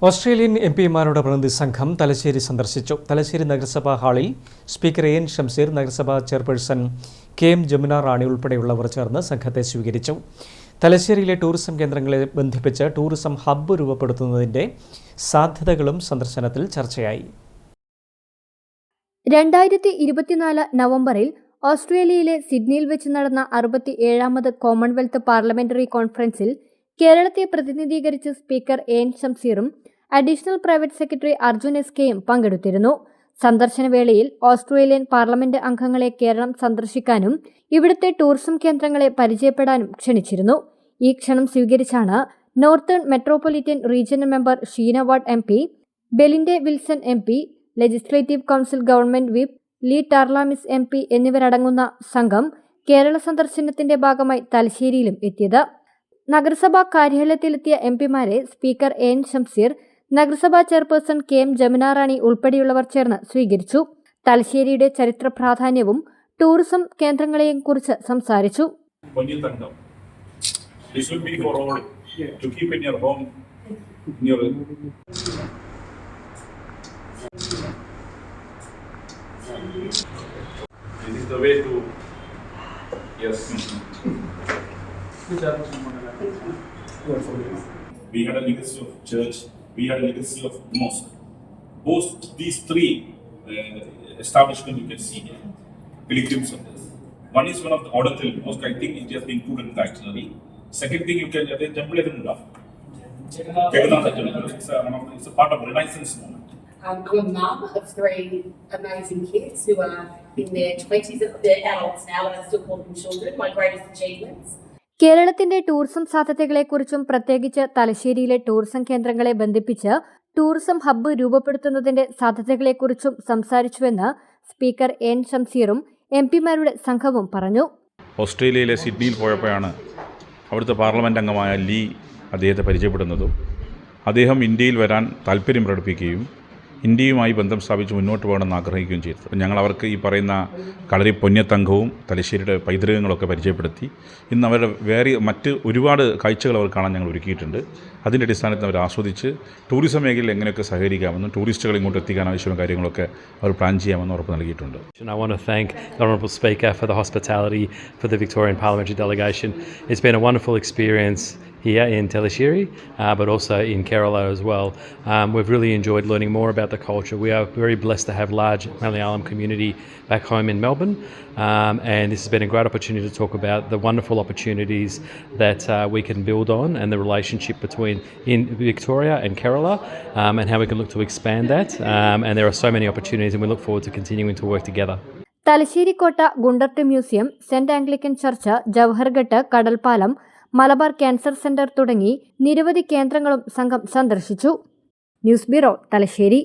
Australian എംപിമാരുടെ പ്രതിനിധി സംഘം തലശ്ശേരി സന്ദർശിച്ചു. തലശ്ശേരി നഗരസഭാ ഹാളിൽ സ്പീക്കർ എൻ ഷംസീർ, നഗരസഭാ ചെയർപേഴ്സൺ KM ജമുന റാണി ഉൾപ്പെടെയുള്ളവർ ചേർന്ന് സംഘത്തെ സ്വീകരിച്ചു. തലശ്ശേരിയിലെ ടൂറിസം കേന്ദ്രങ്ങളെ ബന്ധിപ്പിച്ച് ടൂറിസം ഹബ്ബ് രൂപപ്പെടുത്തുന്നതിന്റെ സാധ്യതകളും സന്ദർശനത്തിൽ ചർച്ചയായി. 2024 നവംബറിൽ ഓസ്ട്രേലിയയിലെ സിഡ്നിയിൽ വെച്ച് നടന്ന 67ാമത് കോമൺവെൽത്ത് പാർലമെന്ററി കോൺഫറൻസിൽ കേരളത്തെ പ്രതിനിധീകരിച്ച് സ്പീക്കർ എൻ ഷംസീറും അഡീഷണൽ പ്രൈവറ്റ് സെക്രട്ടറി അർജുൻ SKയും പങ്കെടുത്തിരുന്നു. സന്ദർശനവേളയിൽ ഓസ്ട്രേലിയൻ പാർലമെന്റ് അംഗങ്ങളെ കേരളം സന്ദർശിക്കാനും ഇവിടുത്തെ ടൂറിസം കേന്ദ്രങ്ങളെ പരിചയപ്പെടാനും ക്ഷണിച്ചിരുന്നു. ഈ ക്ഷണം സ്വീകരിച്ചാണ് northern metropolitan regional member Sheena Ward MP, Belinda Wilson MP, legislative council government whip Lee Tarlamis MP എന്നിവരടങ്ങുന്ന സംഘം കേരള സന്ദർശനത്തിന്റെ ഭാഗമായി തലശ്ശേരിയിലും എത്തിയത്. നഗരസഭാ കാര്യാലയത്തിലെത്തിയ MPമാരെ സ്പീക്കർ എൻ ഷംസീർ, നഗരസഭാ ചെയർപേഴ്സൺ KM ജമുന റാണി ഉൾപ്പെടെയുള്ളവർ ചേർന്ന് സ്വീകരിച്ചു. തലശ്ശേരിയുടെ ചരിത്ര പ്രാധാന്യവും ടൂറിസം കേന്ദ്രങ്ങളെയും കുറിച്ച് സംസാരിച്ചു. We had a legacy of church, we had a legacy of mosque. Both these three establishments you can see here, pilgrims of this. One is one of the Audathil mosque. I think it has been put in the itinerary. Second thing you can the temple Edinburgh. It's a part of Renaissance moment. I'm a mum of 3 amazing kids who are in their 20s. They're adults now, but I still call them children. My greatest achievements. കേരളത്തിന്റെ tourism സാധ്യതകളെക്കുറിച്ചും പ്രത്യേകിച്ച് തലശ്ശേരിയിലെ tourism കേന്ദ്രങ്ങളെ ബന്ധിപ്പിച്ച് tourism hub രൂപപ്പെടുത്തുന്നതിന്റെ സാധ്യതകളെക്കുറിച്ചും സംസാരിച്ചുവെന്ന് speaker N ഷംസീറും MPമാരുടെ സംഘവും പറഞ്ഞു. ഓസ്ട്രേലിയയിലെ സിഡ്നിയിൽ പോയപ്പോഴാണ് അവിടുത്തെ പാർലമെന്റ് അംഗമായ ലീ അദ്ദേഹത്തെ പരിചയപ്പെടുന്നതും അദ്ദേഹം ഇന്ത്യയിൽ വരാൻ താല്പര്യം പ്രകടിപ്പിക്കുകയും ഇന്ത്യയുമായി ബന്ധം സ്ഥാപിച്ച് മുന്നോട്ട് പോകണമെന്ന് ആഗ്രഹിക്കുകയും ചെയ്തു. ഞങ്ങൾ അവർക്ക് ഈ പറയുന്ന കളരി പൊന്നത്തങ്കവും തലശ്ശേരിയുടെ പൈതൃകങ്ങളൊക്കെ പരിചയപ്പെടുത്തി. ഇന്ന് അവരുടെ മറ്റ് ഒരുപാട് കാഴ്ചകൾ അവർ കാണാൻ ഞങ്ങൾ ഒരുക്കിയിട്ടുണ്ട്. അതിൻ്റെ അടിസ്ഥാനത്തിൽ അവർ ആസ്വദിച്ച് ടൂറിസം മേഖലയിൽ എങ്ങനെയൊക്കെ സഹകരിക്കാമെന്നും ടൂറിസ്റ്റുകൾ ഇങ്ങോട്ട് എത്തിക്കാൻ ആവശ്യമായ കാര്യങ്ങളൊക്കെ അവർ പ്ലാൻ ചെയ്യാമെന്ന് ഉറപ്പ് നൽകിയിട്ടുണ്ട്. I want to thank the Honourable Speaker for the hospitality for the Victorian Parliamentary Delegation. It's been a wonderful experience here in Telesheri, but also in Kerala as well. We've really enjoyed learning more about the culture. We are very blessed to have large Malayalam community back home in Melbourne, and this has been a great opportunity to talk about the wonderful opportunities that we can build on and the relationship between in Victoria and Kerala, and how we can look to expand that. And there are so many opportunities, and we look forward to continuing to work together. Thalassery കോട്ട, Gundert museum, Saint Anglican church, Jawaharghat, കടൽപ്പാലം, Malabar cancer centre തുടങ്ങി നിരവധി കേന്ദ്രങ്ങളും സംഘം സന്ദർശിച്ചു. News bureau, Thalassery.